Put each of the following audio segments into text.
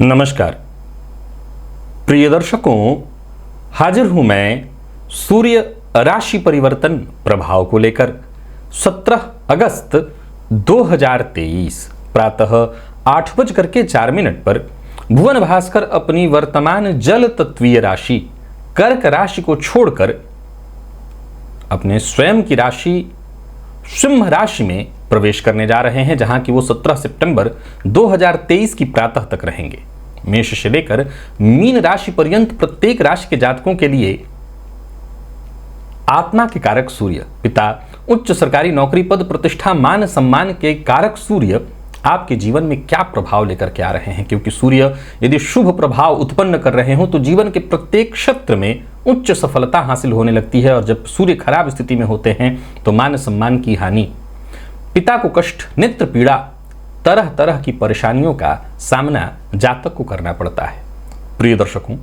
नमस्कार प्रिय दर्शकों, हाजिर हूं मैं सूर्य राशि परिवर्तन प्रभाव को लेकर। 17 अगस्त 2023 प्रातः 8:04 पर भुवन भास्कर अपनी वर्तमान जल तत्वीय राशि कर्क राशि को छोड़कर अपने स्वयं की राशि सिंह राशि में प्रवेश करने जा रहे हैं, जहां कि वो 17 सितंबर 2023 की प्रातः तक रहेंगे। मेष से लेकर मीन राशि पर्यंत प्रत्येक राशि के जातकों के लिए आत्मा के कारक सूर्य, पिता, उच्च सरकारी नौकरी, पद प्रतिष्ठा, मान सम्मान के कारक सूर्य आपके जीवन में क्या प्रभाव लेकर के आ रहे हैं। क्योंकि सूर्य यदि शुभ प्रभाव उत्पन्न कर रहे हो तो जीवन के प्रत्येक क्षेत्र में उच्च सफलता हासिल होने लगती है, और जब सूर्य खराब स्थिति में होते हैं तो मान सम्मान की हानि, पिता को कष्ट, नेत्र पीड़ा, तरह तरह की परेशानियों का सामना जातक को करना पड़ता है। प्रिय दर्शकों,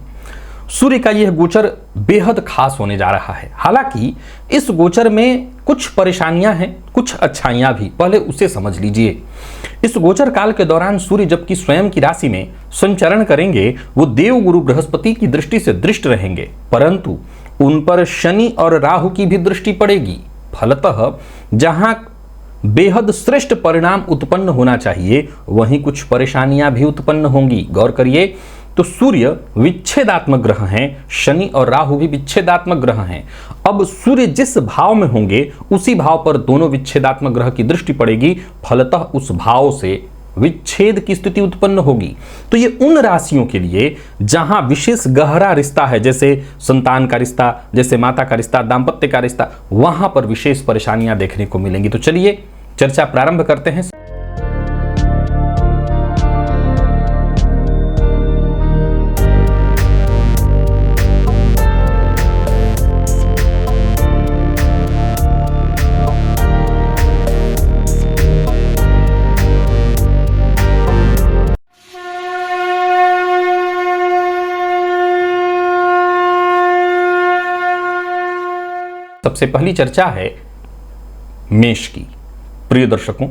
सूर्य का यह गोचर बेहद खास होने जा रहा है। हालांकि इस गोचर में कुछ परेशानियां हैं, कुछ अच्छाइयां भी, पहले उसे समझ लीजिए। इस गोचर काल के दौरान सूर्य जबकि स्वयं की राशि में संचरण करेंगे, वो देव गुरु बृहस्पति की दृष्टि से दृष्ट रहेंगे, परंतु उन पर शनि और राहु की भी दृष्टि पड़ेगी। फलतः जहां बेहद श्रेष्ठ परिणाम उत्पन्न होना चाहिए, वहीं कुछ परेशानियां भी उत्पन्न होंगी। गौर करिए तो सूर्य विच्छेदात्मक ग्रह हैं, शनि और राहु भी विच्छेदात्मक ग्रह हैं। अब सूर्य जिस भाव में होंगे उसी भाव पर दोनों विच्छेदात्मक ग्रह की दृष्टि पड़ेगी, फलतः उस भाव से विच्छेद की स्थिति उत्पन्न होगी। तो ये उन राशियों के लिए जहां विशेष गहरा रिश्ता है, जैसे संतान का रिश्ता, जैसे माता का रिश्ता, दाम्पत्य का रिश्ता, वहां पर विशेष परेशानियां देखने को मिलेंगी। तो चलिए चर्चा प्रारंभ करते हैं। सबसे पहली चर्चा है मेष की। प्रिय दर्शकों,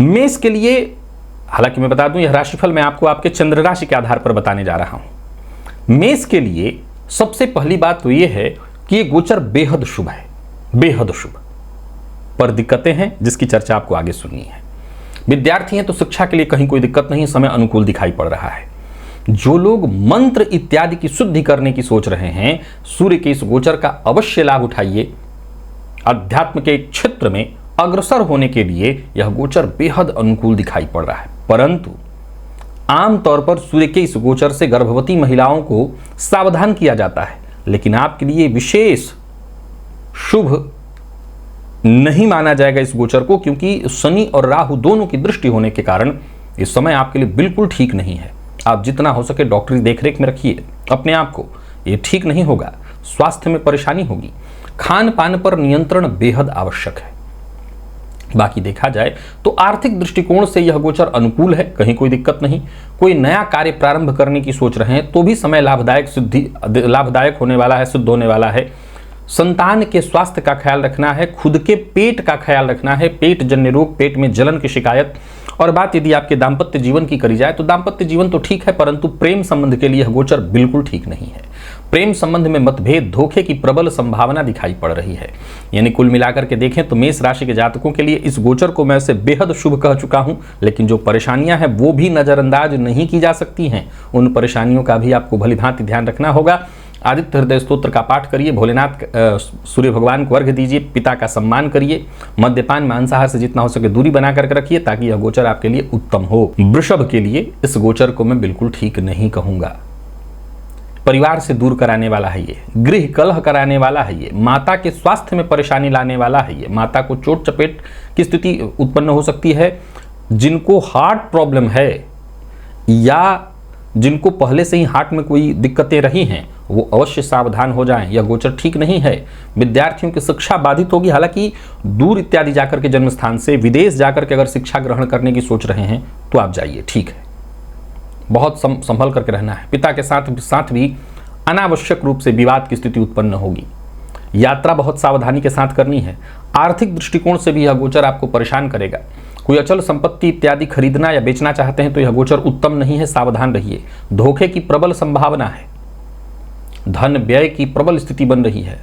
मेष के लिए, हालांकि मैं बता दूं यह राशिफल मैं आपको आपके चंद्र राशि के आधार पर बताने जा रहा हूं। मेष के लिए सबसे पहली बात तो यह है कि यह गोचर बेहद शुभ है, बेहद शुभ, पर दिक्कतें हैं जिसकी चर्चा आपको आगे सुननी है। विद्यार्थी हैं तो शिक्षा के लिए कहीं कोई दिक्कत नहीं, समय अनुकूल दिखाई पड़ रहा है। जो लोग मंत्र इत्यादि की शुद्धि करने की सोच रहे हैं, सूर्य के इस गोचर का अवश्य लाभ उठाइए। अध्यात्म के क्षेत्र में अग्रसर होने के लिए यह गोचर बेहद अनुकूल दिखाई पड़ रहा है, परंतु आमतौर पर सूर्य के इस गोचर से गर्भवती महिलाओं को सावधान किया जाता है। लेकिन आपके लिए विशेष शुभ नहीं माना जाएगा इस गोचर को, क्योंकि शनि और राहु दोनों की दृष्टि होने के कारण इस समय आपके लिए बिल्कुल ठीक नहीं है। आप जितना हो सके डॉक्टरी देखरेख में रखिए अपने आप को, ये ठीक नहीं होगा, स्वास्थ्य में परेशानी होगी। खान पान पर नियंत्रण बेहद आवश्यक है। बाकी देखा जाए तो आर्थिक दृष्टिकोण से यह गोचर अनुकूल है, कहीं कोई दिक्कत नहीं। कोई नया कार्य प्रारंभ करने की सोच रहे हैं तो भी समय लाभदायक होने वाला है, सिद्ध होने वाला है। संतान के स्वास्थ्य का ख्याल रखना है, खुद के पेट का ख्याल रखना है, पेट जन्य रोग, पेट में जलन की शिकायत। और बात यदि आपके दाम्पत्य जीवन की करी जाए तो दाम्पत्य जीवन तो ठीक है, परंतु प्रेम संबंध के लिए यह गोचर बिल्कुल ठीक नहीं है। प्रेम संबंध में मतभेद, धोखे की प्रबल संभावना दिखाई पड़ रही है। यानी कुल मिलाकर के देखें तो मेष राशि के जातकों के लिए इस गोचर को मैं से बेहद शुभ कह चुका हूं, लेकिन जो परेशानियां हैं वो भी नजरअंदाज नहीं की जा सकती हैं। उन परेशानियों का भी आपको भली भांति ध्यान रखना होगा। आदित्य हृदय स्तोत्र का पाठ करिए, भोलेनाथ सूर्य भगवान को अर्घ्य दीजिए, पिता का सम्मान करिए, मद्यपान मांसाहार से जितना हो सके दूरी बना करके रखिए, ताकि यह गोचर आपके लिए उत्तम हो। वृषभ के लिए इस गोचर को मैं बिल्कुल ठीक नहीं कहूंगा। परिवार से दूर कराने वाला है ये, गृह कलह कराने वाला है ये, माता के स्वास्थ्य में परेशानी लाने वाला है ये, माता को चोट चपेट की स्थिति उत्पन्न हो सकती है। जिनको हार्ट प्रॉब्लम है या जिनको पहले से ही हार्ट में कोई दिक्कतें रही हैं वो अवश्य सावधान हो जाएं, यह गोचर ठीक नहीं है। विद्यार्थियों की शिक्षा बाधित होगी। हालांकि दूर इत्यादि जाकर के जन्म स्थान से विदेश जाकर के अगर शिक्षा ग्रहण करने की सोच रहे हैं तो आप जाइए, ठीक है, बहुत संभल करके रहना है। पिता के साथ भी अनावश्यक रूप से विवाद की स्थिति उत्पन्न होगी। यात्रा बहुत सावधानी के साथ करनी है। आर्थिक दृष्टिकोण से भी यह गोचर आपको परेशान करेगा। कोई अचल संपत्ति इत्यादि खरीदना या बेचना चाहते हैं तो यह गोचर उत्तम नहीं है, सावधान रहिए। धोखे की प्रबल संभावना है, धन व्यय की प्रबल स्थिति बन रही है।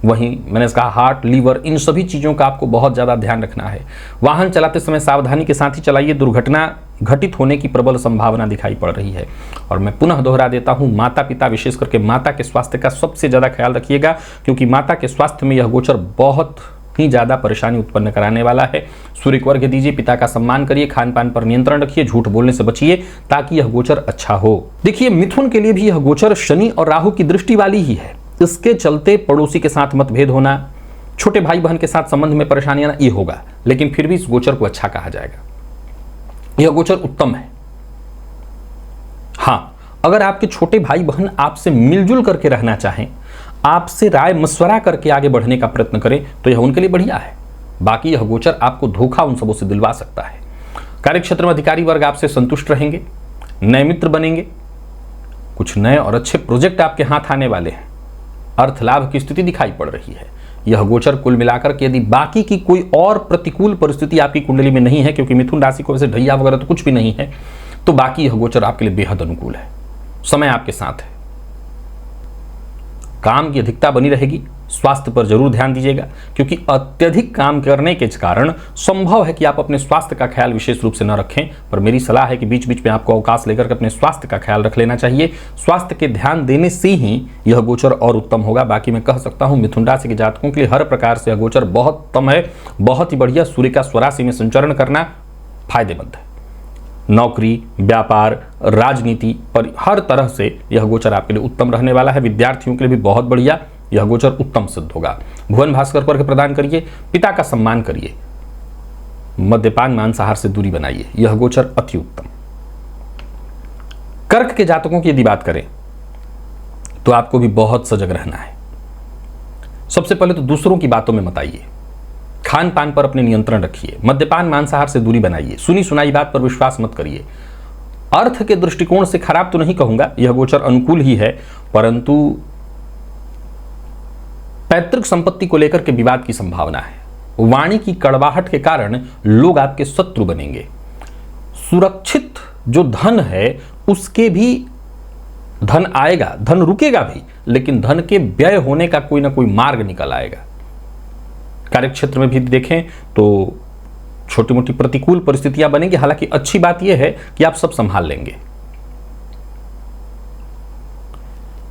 वहीं मैंने कहा हार्ट, लीवर, इन सभी चीज़ों का आपको बहुत ज़्यादा ध्यान रखना है। वाहन चलाते समय सावधानी के साथ ही चलाइए, दुर्घटना घटित होने की प्रबल संभावना दिखाई पड़ रही है। और मैं पुनः दोहरा देता हूं, माता पिता, विशेष करके माता के स्वास्थ्य का सबसे ज़्यादा ख्याल रखिएगा, क्योंकि माता के स्वास्थ्य में यह गोचर बहुत ही ज़्यादा परेशानी उत्पन्न कराने वाला है। सूर्य को अर्घ्य दीजिए, पिता का सम्मान करिए, खान पान पर नियंत्रण रखिए, झूठ बोलने से बचिए ताकि यह गोचर अच्छा हो। देखिए, मिथुन के लिए भी यह गोचर शनि और राहु की दृष्टि वाली ही है। इसके चलते पड़ोसी के साथ मतभेद होना, छोटे भाई बहन के साथ संबंध में परेशानी आना, ये होगा, लेकिन फिर भी इस गोचर को अच्छा कहा जाएगा। यह गोचर उत्तम है। हां, अगर आपके छोटे भाई बहन आपसे मिलजुल करके रहना चाहें, आपसे राय मशवरा करके आगे बढ़ने का प्रयत्न करें, तो यह उनके लिए बढ़िया है। बाकी यह गोचर आपको धोखा उन सबों से दिलवा सकता है। कार्यक्षेत्र में अधिकारी वर्ग आपसे संतुष्ट रहेंगे, नए मित्र बनेंगे, कुछ नए और अच्छे प्रोजेक्ट आपके हाथ आने वाले हैं, अर्थ लाभ की स्थिति दिखाई पड़ रही है। यह गोचर कुल मिलाकर के यदि बाकी की कोई और प्रतिकूल परिस्थिति आपकी कुंडली में नहीं है, क्योंकि मिथुन राशि को वैसे ढैया वगैरह तो कुछ भी नहीं है, तो बाकी यह गोचर आपके लिए बेहद अनुकूल है। समय आपके साथ है, काम की अधिकता बनी रहेगी। स्वास्थ्य पर जरूर ध्यान दीजिएगा, क्योंकि अत्यधिक काम करने के कारण संभव है कि आप अपने स्वास्थ्य का ख्याल विशेष रूप से न रखें, पर मेरी सलाह है कि बीच बीच में आपको अवकाश लेकर के अपने स्वास्थ्य का ख्याल रख लेना चाहिए। स्वास्थ्य के ध्यान देने से ही यह गोचर और उत्तम होगा। बाकी मैं कह सकता हूं, मिथुन राशि के जातकों के लिए हर प्रकार से यह गोचर बहुत उत्तम है, बहुत ही बढ़िया। सूर्य का स्वराशि में संचरण करना फायदेमंद है। नौकरी, व्यापार, राजनीति पर हर तरह से यह गोचर आपके लिए उत्तम रहने वाला है। विद्यार्थियों के लिए भी बहुत बढ़िया यह गोचर उत्तम सिद्ध होगा। भुवन भास्कर पर प्रदान करिए, पिता का सम्मान करिए, मद्यपान मांसाहार से दूरी बनाइए, यह गोचर अति उत्तम। कर्क के जातकों की यदि बात करें तो आपको भी बहुत सजग रहना है। सबसे पहले तो दूसरों की बातों में मत आइए, खान पान पर अपने नियंत्रण रखिए, मद्यपान मांसाहार से दूरी बनाइए, सुनी सुनाई बात पर विश्वास मत करिए। अर्थ के दृष्टिकोण से खराब तो नहीं कहूंगा, यह गोचर अनुकूल ही है, परंतु पैतृक संपत्ति को लेकर के विवाद की संभावना है। वाणी की कड़वाहट के कारण लोग आपके शत्रु बनेंगे। सुरक्षित जो धन है उसके भी धन आएगा, धन रुकेगा भी, लेकिन धन के व्यय होने का कोई ना कोई मार्ग निकल आएगा। कार्यक्षेत्र में भी देखें तो छोटी मोटी प्रतिकूल परिस्थितियां बनेंगी, हालांकि अच्छी बात यह है कि आप सब संभाल लेंगे।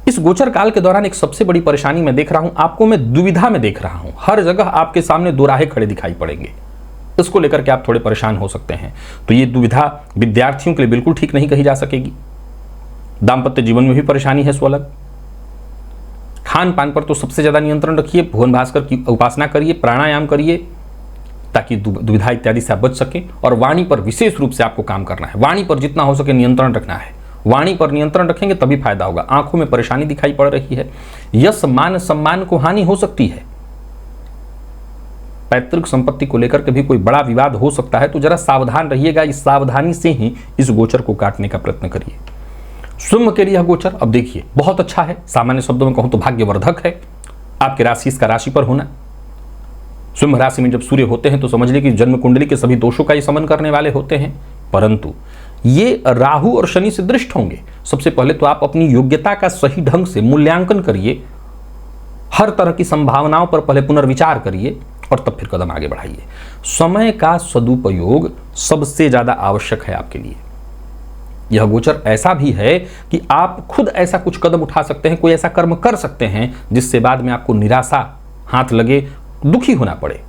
इस गोचर काल के दौरान एक सबसे बड़ी परेशानी मैं देख रहा हूं, आपको मैं दुविधा में देख रहा हूं। हर जगह आपके सामने दो राहें खड़े दिखाई पड़ेंगे, इसको लेकर के आप थोड़े परेशान हो सकते हैं। तो ये दुविधा विद्यार्थियों के लिए बिल्कुल ठीक नहीं कही जा सकेगी। दाम्पत्य जीवन में भी परेशानी है सो अलग। खान पान पर तो सबसे ज्यादा नियंत्रण रखिए, भुवन भास्कर की उपासना करिए, प्राणायाम करिए, ताकि दुविधा इत्यादि से आप बच सकें। और वाणी पर विशेष रूप से आपको काम करना है, वाणी पर जितना हो सके नियंत्रण रखना है। वाणी पर नियंत्रण रखेंगे तभी फायदा होगा। आंखों में परेशानी दिखाई पड़ रही है, यश मान सम्मान को हानि हो सकती है, पैतृक संपत्ति को लेकर के भी कोई बड़ा विवाद हो सकता है, तो जरा सावधान रहिएगा। इस सावधानी से ही इस गोचर को काटने का प्रयत्न करिए। सिंह के लिए यह गोचर अब देखिए बहुत अच्छा है, सामान्य शब्दों में कहूं तो भाग्यवर्धक है। आपके राशि इसका राशि पर होना, सिंह राशि में जब सूर्य होते हैं तो समझ लीजिए कि जन्म कुंडली के सभी दोषों का ये समन करने वाले होते हैं, परंतु ये राहु और शनि से दृष्ट होंगे। सबसे पहले तो आप अपनी योग्यता का सही ढंग से मूल्यांकन करिए, हर तरह की संभावनाओं पर पहले पुनर्विचार करिए और तब फिर कदम आगे बढ़ाइए। समय का सदुपयोग सबसे ज्यादा आवश्यक है आपके लिए। यह गोचर ऐसा भी है कि आप खुद ऐसा कुछ कदम उठा सकते हैं, कोई ऐसा कर्म कर सकते हैं जिससे बाद में आपको निराशा हाथ लगे, दुखी होना पड़े।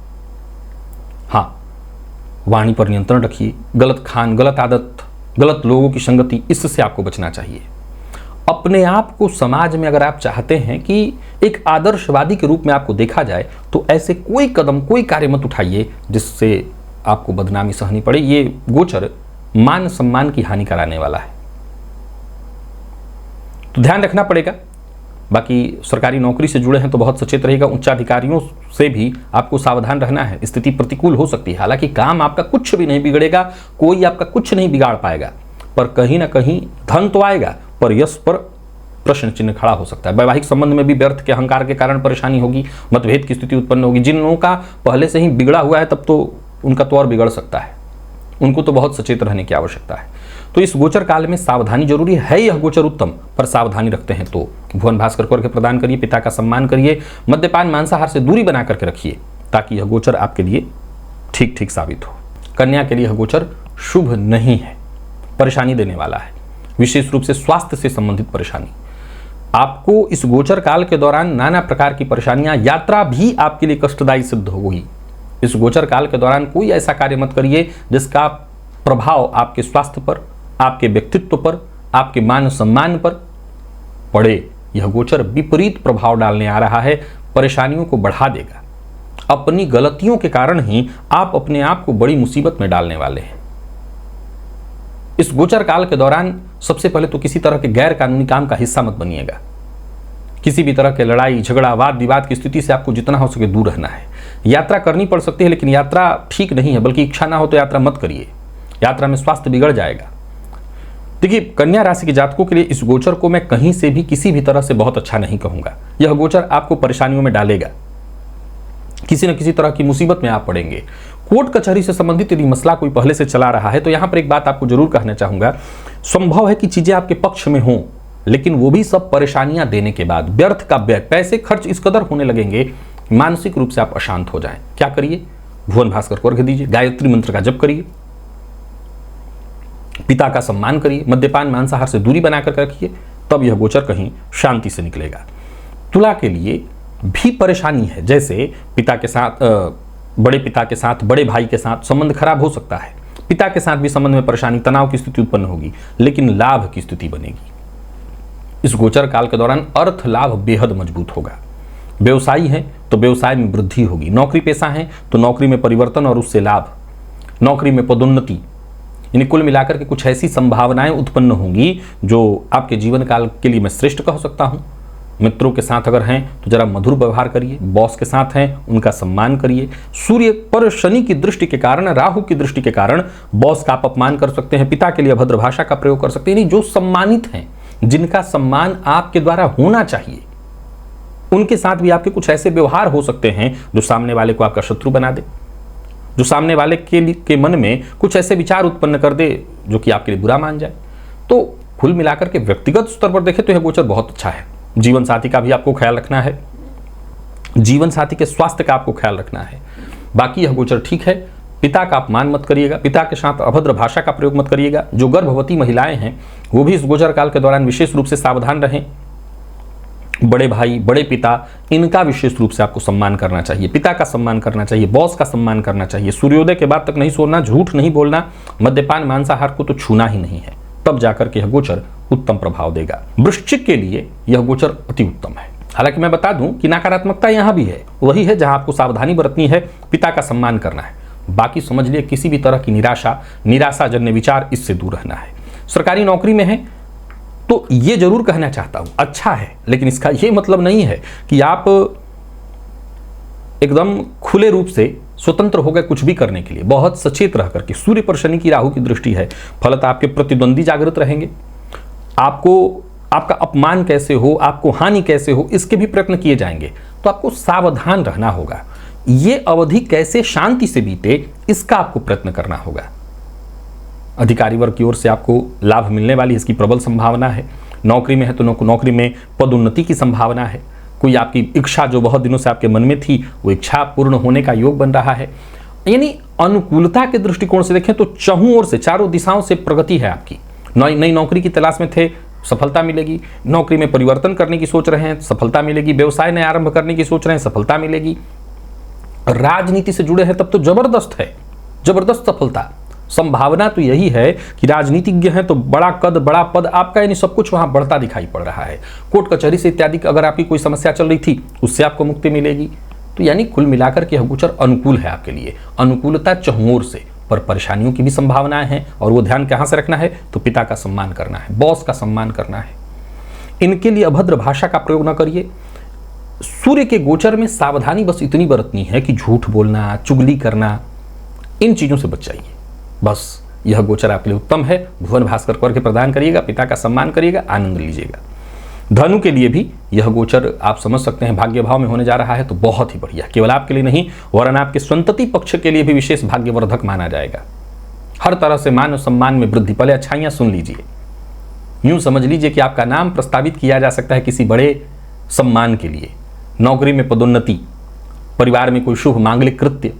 हाँ, वाणी पर नियंत्रण रखिए, गलत खान, गलत आदत, गलत लोगों की संगति, इससे आपको बचना चाहिए। अपने आप को समाज में अगर आप चाहते हैं कि एक आदर्शवादी के रूप में आपको देखा जाए, तो ऐसे कोई कदम, कोई कार्य मत उठाइए जिससे आपको बदनामी सहनी पड़े। ये गोचर मान सम्मान की हानि कराने वाला है, तो ध्यान रखना पड़ेगा। बाकी सरकारी नौकरी से जुड़े हैं तो बहुत सचेत रहेगा। उच्चाधिकारियों से भी आपको सावधान रहना है, स्थिति प्रतिकूल हो सकती है। हालांकि काम आपका कुछ भी नहीं बिगड़ेगा, कोई आपका कुछ नहीं बिगाड़ पाएगा, पर कहीं ना कहीं धन तो आएगा, पर यश पर प्रश्न चिन्ह खड़ा हो सकता है। वैवाहिक संबंध में भी व्यर्थ के अहंकार के कारण परेशानी होगी, मतभेद की स्थिति उत्पन्न होगी। जिन लोगों का पहले से ही बिगड़ा हुआ है तब तो उनका तो और बिगड़ सकता है। उनको तो बहुत सचेत रहने की आवश्यकता है। तो इस गोचर काल में सावधानी जरूरी है। यह गोचर उत्तम, पर सावधानी रखते हैं तो भुवन भास्कर को अर्घ्य प्रदान करिए, पिता का सम्मान करिए, मद्यपान मांसाहार से दूरी बना करके रखिए, ताकि यह गोचर आपके लिए ठीक ठीक साबित हो। कन्या के लिए यह गोचर शुभ नहीं है, परेशानी देने वाला है, विशेष रूप से स्वास्थ्य से संबंधित परेशानी। आपको इस गोचर काल के दौरान नाना प्रकार की परेशानियां, यात्रा भी आपके लिए कष्टदायी सिद्ध होगी। इस गोचर काल के दौरान कोई ऐसा कार्य मत करिए जिसका प्रभाव आपके स्वास्थ्य पर, आपके व्यक्तित्व पर, आपके मान सम्मान पर पड़े। यह गोचर विपरीत प्रभाव डालने आ रहा है, परेशानियों को बढ़ा देगा। अपनी गलतियों के कारण ही आप अपने आप को बड़ी मुसीबत में डालने वाले हैं। इस गोचर काल के दौरान सबसे पहले तो किसी तरह के गैर कानूनी काम का हिस्सा मत बनिएगा। किसी भी तरह के लड़ाई झगड़ा वाद विवाद की स्थिति से आपको जितना हो सके दूर रहना है। यात्रा करनी पड़ सकती है, लेकिन यात्रा ठीक नहीं है, बल्कि इच्छा ना हो तो यात्रा मत करिए, यात्रा में स्वास्थ्य बिगड़ जाएगा। देखिए, कन्या राशि के जातकों के लिए इस गोचर को मैं कहीं से भी किसी भी तरह से बहुत अच्छा नहीं कहूंगा। यह गोचर आपको परेशानियों में डालेगा, किसी न किसी तरह की मुसीबत में आप पड़ेंगे। कोर्ट कचहरी से संबंधित यदि मसला कोई पहले से चला रहा है तो यहां पर एक बात आपको जरूर कहना चाहूंगा, संभव है कि चीजें आपके पक्ष में हों, लेकिन वो भी सब परेशानियां देने के बाद, व्यर्थ का व्यय, पैसे खर्च इस कदर होने लगेंगे, मानसिक रूप से आप अशांत हो जाएं। क्या करिए? भुवन भास्कर को अर्घ्य दीजिए, गायत्री मंत्र का जप करिए, पिता का सम्मान करिए, मद्यपान मांसाहार से दूरी बनाकर रखिए, तब यह गोचर कहीं शांति से निकलेगा। तुला के लिए भी परेशानी है, जैसे पिता के साथ, बड़े पिता के साथ, बड़े भाई के साथ संबंध खराब हो सकता है, पिता के साथ भी संबंध में परेशानी, तनाव की स्थिति उत्पन्न होगी, लेकिन लाभ की स्थिति बनेगी। इस गोचर काल के दौरान अर्थ लाभ बेहद मजबूत होगा। व्यवसायी हैं तो व्यवसाय में वृद्धि होगी, नौकरी पेशा हैं तो नौकरी में परिवर्तन और उससे लाभ, नौकरी में पदोन्नति, यानी कुल मिलाकर के कुछ ऐसी संभावनाएं उत्पन्न होंगी जो आपके जीवन काल के लिए मैं श्रेष्ठ कह सकता हूं। मित्रों के साथ अगर हैं तो जरा मधुर व्यवहार करिए, बॉस के साथ हैं उनका सम्मान करिए। सूर्य पर शनि की दृष्टि के कारण, राहु की दृष्टि के कारण बॉस का आप अपमान कर सकते हैं, पिता के लिए अभद्र भाषा का प्रयोग कर सकते हैं। यानी जो सम्मानित हैं, जिनका सम्मान आपके द्वारा होना चाहिए, उनके साथ भी आपके कुछ ऐसे व्यवहार हो सकते हैं जो सामने वाले को आपका शत्रु बना दे, जो सामने वाले के मन में कुछ ऐसे विचार उत्पन्न कर दे जो कि आपके लिए बुरा मान जाए। तो कुल मिलाकर के व्यक्तिगत स्तर पर देखें तो यह गोचर बहुत अच्छा है। जीवन साथी का भी आपको ख्याल रखना है, जीवन साथी के स्वास्थ्य का आपको ख्याल रखना है। बाकी यह गोचर ठीक है। पिता का अपमान मत करिएगा, पिता के साथ अभद्र भाषा का प्रयोग मत करिएगा। जो गर्भवती महिलाएं हैं वो भी इस गोचर काल के दौरान विशेष रूप से सावधान रहें। बड़े भाई, बड़े पिता, इनका विशेष रूप से आपको सम्मान करना चाहिए, पिता का सम्मान करना चाहिए, बॉस का सम्मान करना चाहिए। सूर्योदय के बाद तक नहीं सोना, झूठ नहीं बोलना, मद्यपान मांसाहार को तो छूना ही नहीं है, तब जाकर के यह गोचर उत्तम प्रभाव देगा। वृश्चिक के लिए यह गोचर अति उत्तम है। हालांकि मैं बता दूं कि नकारात्मकता यहां भी है, वही है जहां आपको सावधानी बरतनी है, पिता का सम्मान करना है। बाकी समझ लिए किसी भी तरह की निराशाजन्य विचार, इससे दूर रहना है। सरकारी नौकरी में है तो ये जरूर कहना चाहता हूं, अच्छा है, लेकिन इसका ये मतलब नहीं है कि आप एकदम खुले रूप से स्वतंत्र हो गए कुछ भी करने के लिए। बहुत सचेत रह करके, सूर्य पर शनि की राहु की दृष्टि है, फलतः आपके प्रतिद्वंदी जागृत रहेंगे। आपको आपका अपमान कैसे हो, आपको हानि कैसे हो, इसके भी प्रयत्न किए जाएंगे। तो आपको सावधान रहना होगा। ये अवधि कैसे शांति से बीते, इसका आपको प्रयत्न करना होगा। अधिकारी वर्ग की ओर से आपको लाभ मिलने वाली, इसकी प्रबल संभावना है। नौकरी में है तो नौकरी में पदोन्नति की संभावना है। कोई आपकी इच्छा जो बहुत दिनों से आपके मन में थी, वो इच्छा पूर्ण होने का योग बन रहा है। यानी अनुकूलता के दृष्टिकोण से देखें तो चहुं ओर से, चारों दिशाओं से प्रगति है आपकी। नई नौकरी की तलाश में थे, सफलता मिलेगी। नौकरी में परिवर्तन करने की सोच रहे हैं, सफलता मिलेगी। व्यवसाय नया आरंभ करने की सोच रहे हैं, सफलता मिलेगी। राजनीति से जुड़े हैं तब तो जबरदस्त है, जबरदस्त सफलता। संभावना तो यही है कि राजनीतिज्ञ हैं तो बड़ा कद, बड़ा पद आपका, यानी सब कुछ वहां बढ़ता दिखाई पड़ रहा है। कोर्ट कचहरी से इत्यादि अगर आपकी कोई समस्या चल रही थी, उससे आपको मुक्ति मिलेगी। तो यानी कुल मिलाकर के यह गोचर अनुकूल है आपके लिए। अनुकूलता चहुओर से, पर परेशानियों की भी संभावनाएं हैं, और वो ध्यान कहां से रखना है, तो पिता का सम्मान करना है, बॉस का सम्मान करना है। इनके लिए अभद्र भाषा का प्रयोग न करिए। सूर्य के गोचर में सावधानी बस इतनी बरतनी है कि झूठ बोलना, चुगली करना, इन चीजों से बच जाइए। बस यह गोचर आपके लिए उत्तम है। भुवन भास्कर को अर्घ्य प्रदान करिएगा, पिता का सम्मान करिएगा, आनंद लीजिएगा। धनु के लिए भी यह गोचर आप समझ सकते हैं भाग्य भाव में होने जा रहा है, तो बहुत ही बढ़िया। केवल आपके लिए नहीं, वरन आपके संतति पक्ष के लिए भी विशेष भाग्यवर्धक माना जाएगा। हर तरह से मान और सम्मान में वृद्धि। पहले अच्छाइयाँ सुन लीजिए। यूं समझ लीजिए कि आपका नाम प्रस्तावित किया जा सकता है किसी बड़े सम्मान के लिए, नौकरी में पदोन्नति, परिवार में कोई शुभ मांगलिक कृत्य,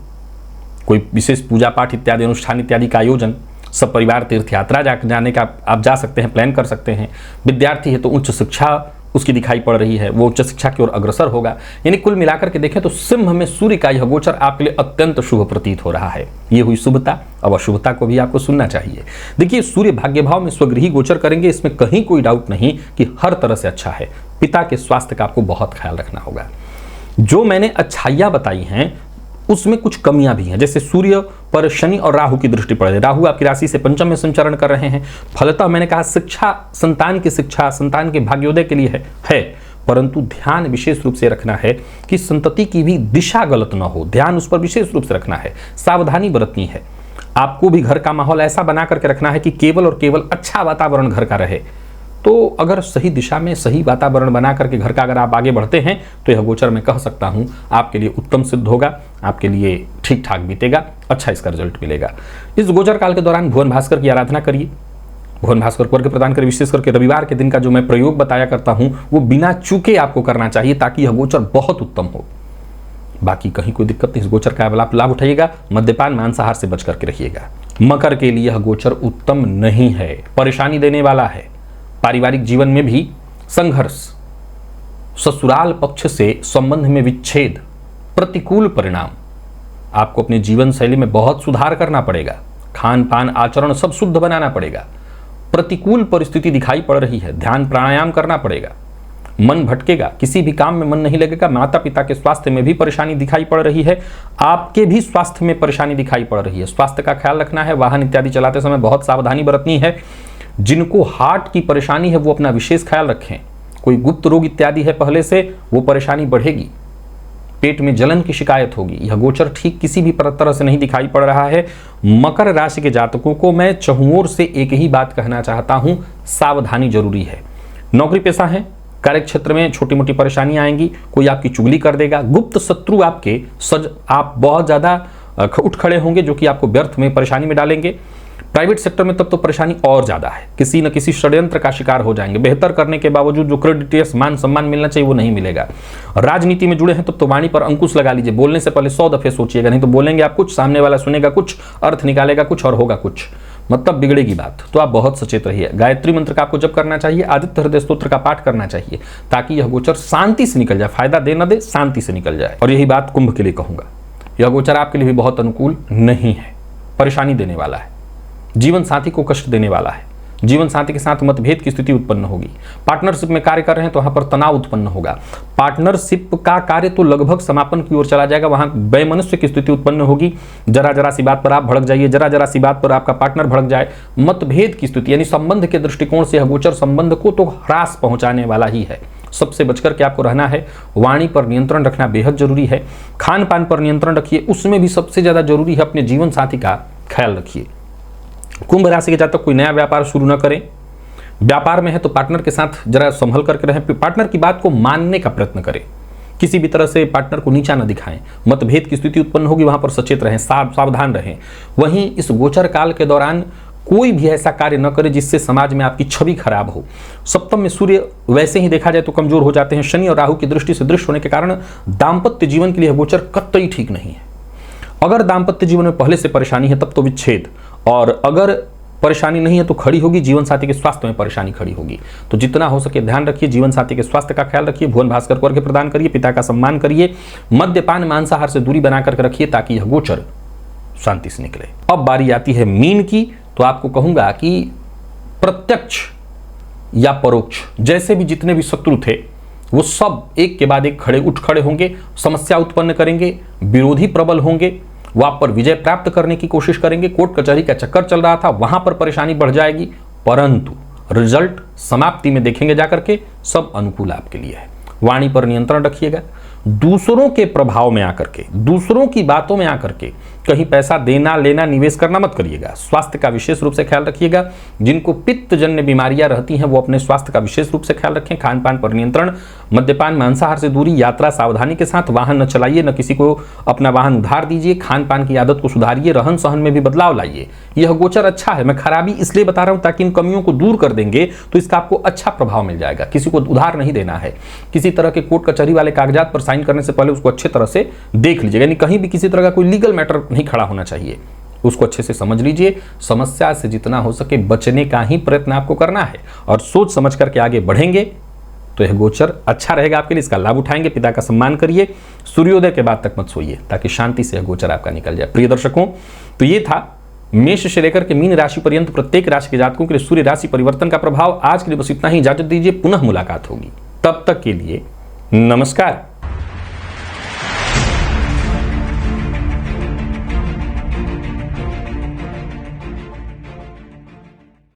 कोई विशेष पूजा पाठ इत्यादि अनुष्ठान इत्यादि का आयोजन, सब परिवार तीर्थ यात्रा जाने का आप जा सकते हैं, प्लान कर सकते हैं। विद्यार्थी है तो उच्च शिक्षा उसकी दिखाई पड़ रही है, वो उच्च शिक्षा की ओर अग्रसर होगा। यानी कुल मिलाकर के देखें तो सिंह में सूर्य का यह गोचर आपके लिए अत्यंत शुभ प्रतीत हो रहा है। ये हुई शुभता। अब अशुभता को भी आपको सुनना चाहिए। देखिए, सूर्य भाग्य भाव में स्वगृही गोचर करेंगे, इसमें कहीं कोई डाउट नहीं कि हर तरह से अच्छा है। पिता के स्वास्थ्य का आपको बहुत ख्याल रखना होगा। जो मैंने अच्छाइयाँ बताई हैं उसमें कुछ कमियां भी हैं। जैसे सूर्य पर शनि और राहु की दृष्टि पड़ रही है। राहु आपकी राशि से पंचम में संचरण कर रहे हैं। फलतः मैंने कहा शिक्षा, संतान की शिक्षा, संतान के भाग्योदय के लिए है, परंतु ध्यान विशेष रूप से रखना है कि संतति की भी दिशा गलत न हो। ध्यान उस पर विशेष रूप से रखना है, सावधानी बरतनी है। आपको भी घर का माहौल ऐसा बना करके रखना है कि केवल और केवल अच्छा वातावरण घर का रहे। तो अगर सही दिशा में सही वातावरण बना करके घर का अगर आप आगे बढ़ते हैं तो यह गोचर मैं कह सकता हूं आपके लिए उत्तम सिद्ध होगा, आपके लिए ठीक ठाक बीतेगा, अच्छा इसका रिजल्ट मिलेगा। इस गोचर काल के दौरान भुवन भास्कर की आराधना करिए, भुवन भास्कर को अर्घ्य प्रदान करिए। विशेष करके रविवार के दिन का जो मैं प्रयोग बताया करता हूं वो बिना चूके आपको करना चाहिए ताकि यह गोचर बहुत उत्तम हो। बाकी कहीं कोई दिक्कत नहीं, इस गोचर का लाभ उठाइएगा। मद्यपान मांसाहार से बच करके रखिएगा। मकर के लिए यह गोचर उत्तम नहीं है, परेशानी देने वाला है। पारिवारिक जीवन में भी संघर्ष, ससुराल पक्ष से संबंध में विच्छेद, प्रतिकूल परिणाम। आपको अपने जीवन शैली में बहुत सुधार करना पड़ेगा। खान पान आचरण सब शुद्ध बनाना पड़ेगा। प्रतिकूल परिस्थिति दिखाई पड़ रही है, ध्यान प्राणायाम करना पड़ेगा। मन भटकेगा, किसी भी काम में मन नहीं लगेगा। माता पिता के स्वास्थ्य में भी परेशानी दिखाई पड़ रही है, आपके भी स्वास्थ्य में परेशानी दिखाई पड़ रही है। स्वास्थ्य का ख्याल रखना है। वाहन इत्यादि चलाते समय बहुत सावधानी बरतनी है। जिनको हार्ट की परेशानी है वो अपना विशेष ख्याल रखें। कोई गुप्त रोग इत्यादि है पहले से, वो परेशानी बढ़ेगी। पेट में जलन की शिकायत होगी। यह गोचर ठीक किसी भी तरह से नहीं दिखाई पड़ रहा है। मकर राशि के जातकों को मैं चहुओर से एक ही बात कहना चाहता हूं, सावधानी जरूरी है। नौकरी पेशा है, कार्य क्षेत्र में छोटी मोटी परेशानियां आएंगी। कोई आपकी चुगली कर देगा, गुप्त शत्रु आपके आप बहुत ज्यादा उठ खड़े होंगे जो कि आपको व्यर्थ में परेशानी में डालेंगे। प्राइवेट सेक्टर में तब तो परेशानी और ज्यादा है, किसी न किसी षड्यंत्र का शिकार हो जाएंगे। बेहतर करने के बावजूद जो क्रेडिट मान सम्मान मिलना चाहिए वो नहीं मिलेगा। राजनीति में जुड़े हैं तब तो वाणी पर अंकुश लगा लीजिए। बोलने से पहले 100 दफे सोचिएगा, नहीं तो बोलेंगे आप कुछ, सामने वाला सुनेगा कुछ, अर्थ निकालेगा कुछ और होगा कुछ, मतलब बिगड़ेगी बात। तो आप बहुत सचेत रहिए। गायत्री मंत्र का आपको जप करना चाहिए, आदित्य हृदय स्तोत्र का पाठ करना चाहिए ताकि यह गोचर शांति से निकल जाए। फायदा दे न दे, शांति से निकल जाए। और यही बात कुंभ के लिए कहूंगा, यह गोचर आपके लिए भी बहुत अनुकूल नहीं है, परेशानी देने वाला है, जीवन साथी को कष्ट देने वाला है। जीवन साथी के साथ मतभेद की स्थिति उत्पन्न होगी। पार्टनरशिप में कार्य कर रहे हैं तो वहां पर तनाव उत्पन्न होगा। पार्टनरशिप का कार्य तो लगभग समापन की ओर चला जाएगा, वहां वैमनस्य की स्थिति उत्पन्न होगी। जरा जरा सी बात पर आप भड़क जाइए, जरा जरा सी बात पर आपका पार्टनर भड़क जाए। मतभेद की स्थिति यानी संबंध के दृष्टिकोण से यह गोचर संबंध को तो ह्रास पहुंचाने वाला ही है। सबसे बचकर के आपको रहना है। वाणी पर नियंत्रण रखना बेहद जरूरी है। खान पान पर नियंत्रण रखिए, उसमें भी सबसे ज्यादा जरूरी है अपने जीवन साथी का ख्याल रखिए। कुंभ राशि के जातक कोई नया व्यापार शुरू न करें। व्यापार में है तो पार्टनर के साथ जरा संभल करके रहें। पार्टनर की बात को मानने का प्रयत्न करें, किसी भी तरह से पार्टनर को नीचा न दिखाएं। मतभेद की स्थिति उत्पन्न होगी, वहां पर सचेत रहें, सावधान रहें। वहीं इस गोचर काल के दौरान कोई भी ऐसा कार्य न करे जिससे समाज में आपकी छवि खराब हो। सप्तम में सूर्य वैसे ही देखा जाए तो कमजोर हो जाते हैं। शनि और राहु की दृष्टि से दृष्ट होने के कारण दाम्पत्य जीवन के लिए गोचर कतई ठीक नहीं है। अगर दाम्पत्य जीवन में पहले से परेशानी है तब तो विच्छेद, और अगर परेशानी नहीं है तो खड़ी होगी जीवन साथी के स्वास्थ्य में परेशानी खड़ी होगी। तो जितना हो सके ध्यान रखिए, जीवन साथी के स्वास्थ्य का ख्याल रखिए। भुवन भास्कर को अर्घ्य प्रदान करिए, पिता का सम्मान करिए। मद्यपान मांसाहार से दूरी बना करके रखिए ताकि यह गोचर शांति से निकले। अब बारी आती है मीन की, तो आपको कहूंगा कि प्रत्यक्ष या परोक्ष जैसे भी जितने भी शत्रु थे वो सब एक के बाद एक उठ खड़े होंगे, समस्या उत्पन्न करेंगे, विरोधी प्रबल होंगे, वो आप पर विजय प्राप्त करने की कोशिश करेंगे। कोर्ट कचहरी का चक्कर चल रहा था, वहां पर परेशानी बढ़ जाएगी, परंतु रिजल्ट समाप्ति में देखेंगे जाकर के सब अनुकूल आपके लिए है। वाणी पर नियंत्रण रखिएगा। दूसरों के प्रभाव में आकर के, दूसरों की बातों में आकर के कहीं पैसा देना लेना निवेश करना मत करिएगा। स्वास्थ्य का विशेष रूप से ख्याल रखिएगा। जिनको पित्तजन्य बीमारियां रहती हैं वो अपने स्वास्थ्य का विशेष रूप से ख्याल रखें। खान पान पर नियंत्रण, मद्यपान मांसाहार से दूरी, यात्रा सावधानी के साथ, वाहन न चलाइए, न किसी को अपना वाहन उधार दीजिए, खान पान की आदत को सुधारिए, रहन सहन में भी बदलाव लाइए। यह गोचर अच्छा है। मैं खराबी इसलिए बता रहा हूं ताकि इन कमियों को दूर कर देंगे तो इसका आपको अच्छा प्रभाव मिल जाएगा। किसी को उधार नहीं देना है। किसी तरह के कोर्ट कचहरी वाले कागजात पर साइन करने से पहले उसको अच्छे तरह से देख लीजिएगा। यानी कहीं भी किसी तरह का कोई लीगल मैटर नहीं खड़ा होना चाहिए, उसको अच्छे से समझ लीजिए। समस्या से जितना हो सके बचने का ही प्रयत्न आपको करना है और सोच समझ करके आगे बढ़ेंगे तो यह गोचर अच्छा रहेगा आपके लिए। इसका लाभ उठाएंगे। पिता का सम्मान करिए। सूर्योदय के बाद तक मत सोइए ताकि शांति से यह गोचर आपका निकल जाए। प्रिय दर्शकों, तो ये था मेष से लेकर के मीन राशि पर्यंत प्रत्येक राशि के जातकों के लिए सूर्य राशि परिवर्तन का प्रभाव। आज के लिए बस इतना ही। इजाजत दीजिए, पुनः मुलाकात होगी। तब तक के लिए नमस्कार।